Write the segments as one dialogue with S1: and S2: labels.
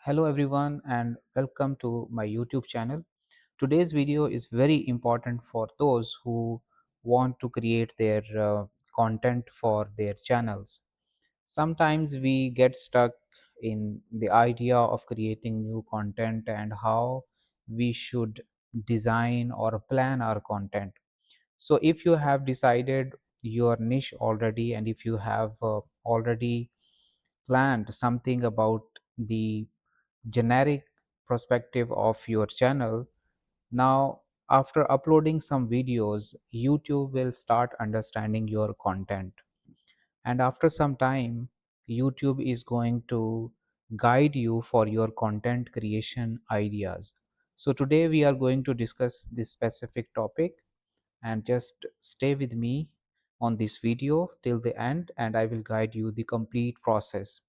S1: Hello everyone and welcome to my YouTube channel. Today's video is very important for those who want to create their content for their channels. Sometimes we get stuck in the idea of creating new content and how we should design or plan our content. So if you have decided your niche already and if you have already planned something about the generic perspective of your channel. Now, after uploading some videos, YouTube will start understanding your content. And after some time, YouTube is going to guide you for your content creation ideas. So, today we are going to discuss this specific topic and just stay with me on this video till the end and I will guide you the complete process.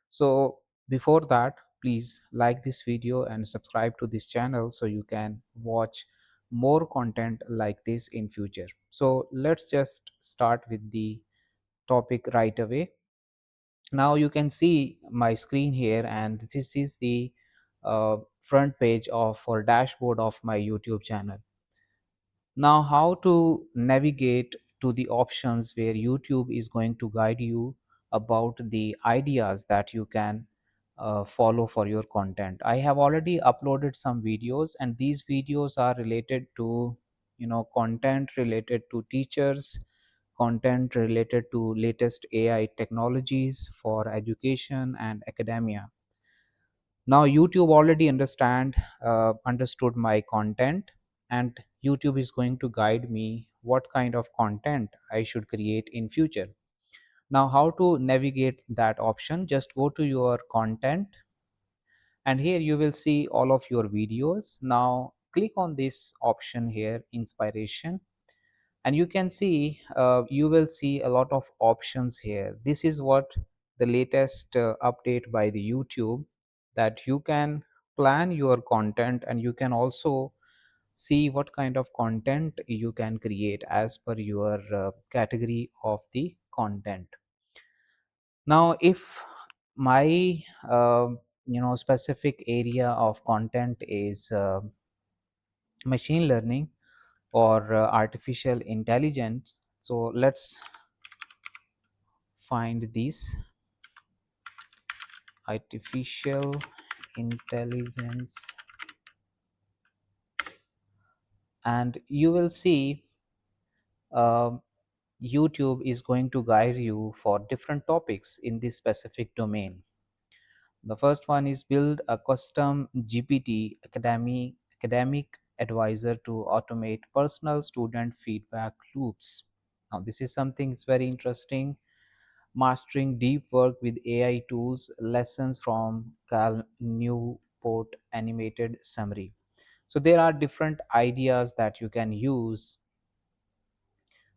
S1: So before that, please like this video and subscribe to this channel so you can watch more content like this in future. So let's just start with the topic right away. Now you can see my screen here and this is the front page of or dashboard of my YouTube channel. Now, how to navigate to the options where YouTube is going to guide you about the ideas that you can follow for your content. I have already uploaded some videos, and these videos are related to, content related to teachers, content related to latest AI technologies for education and academia. Now YouTube already understood my content, and YouTube is going to guide me what kind of content I should create in future. Now how to navigate that option, just go to your content and here you will see all of your videos. Now click on this option here, inspiration, and you can see you will see a lot of options here. This is what the latest update by the YouTube, that you can plan your content and you can also see what kind of content you can create as per your category of the content. Now if my specific area of content is machine learning or artificial intelligence, so let's find this artificial intelligence, and you will see uh, YouTube is going to guide you for different topics in this specific domain. The first one is build a custom GPT academic advisor to automate personal student feedback loops. Now this is something that's very interesting. Mastering deep work with AI tools, lessons from Cal Newport animated summary. So there are different ideas that you can use.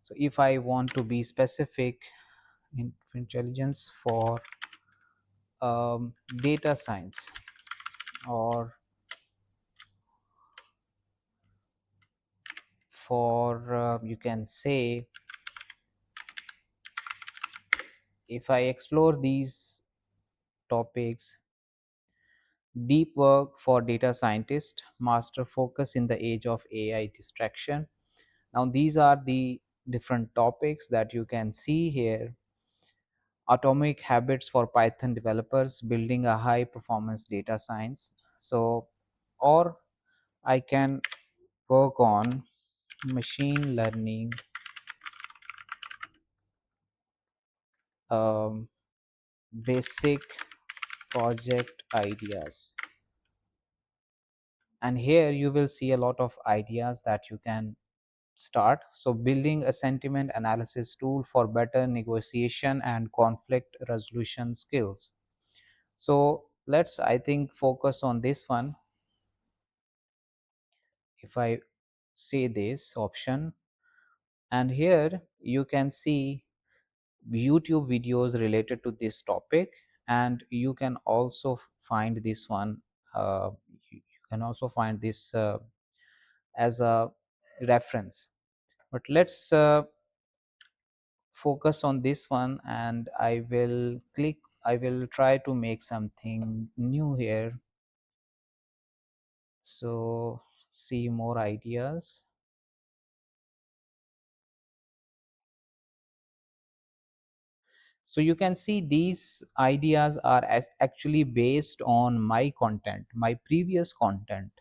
S1: So if I want to be specific in intelligence for data science, or for you can say, if I explore these topics, deep work for data scientist, master focus in the age of AI distraction. Now these are the different topics that you can see here. Atomic habits for Python developers, building a high performance data science. So, or I can work on machine learning, um, basic project ideas. And here you will see a lot of ideas that you can start. So building a sentiment analysis tool for better negotiation and conflict resolution skills. So let's, I think, focus on this one. If I say this option, and here you can see YouTube videos related to this topic, and you can also find this one, you can also find this as a reference. But let's focus on this one, and I will try to make something new here. So see more ideas. So you can see these ideas are actually based on my content, my previous content.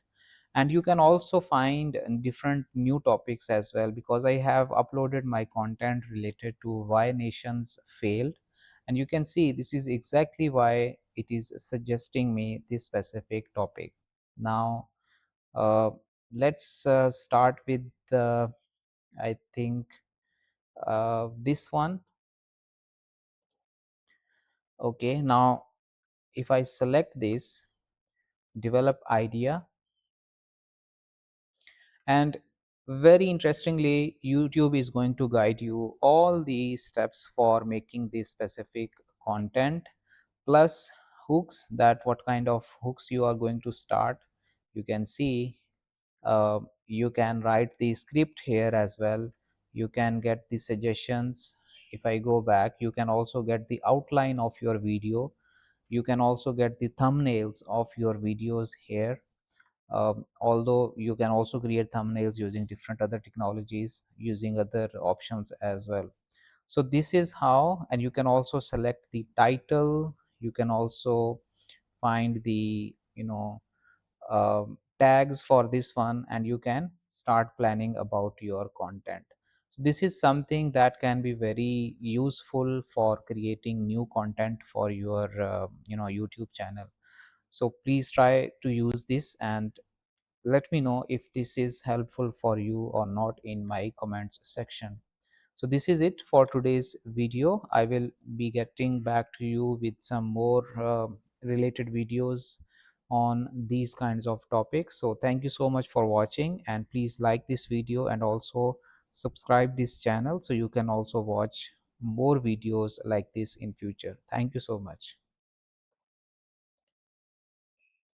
S1: And you can also find different new topics as well, because I have uploaded my content related to why nations failed. And you can see this is exactly why it is suggesting me this specific topic. Now uh, let's start with I think this one. Okay, now if I select this, develop idea, and very interestingly, YouTube is going to guide you all the steps for making this specific content, plus hooks, that what kind of hooks you are going to start. You can see you can write the script here as well. You can get the suggestions. If I go back, you can also get the outline of your video. You can also get the thumbnails of your videos here. Although you can also create thumbnails using different other technologies, using other options as well. So this is how. And you can also select the title. You can also find the tags for this one, and you can start planning about your content. So this is something that can be very useful for creating new content for your YouTube channel. So please try to use this, and let me know if this is helpful for you or not in my comments section. So this is it for today's video. I will be getting back to you with some more related videos on these kinds of topics. So thank you so much for watching, and please like this video and also subscribe this channel so you can also watch more videos like this in future. Thank you so much.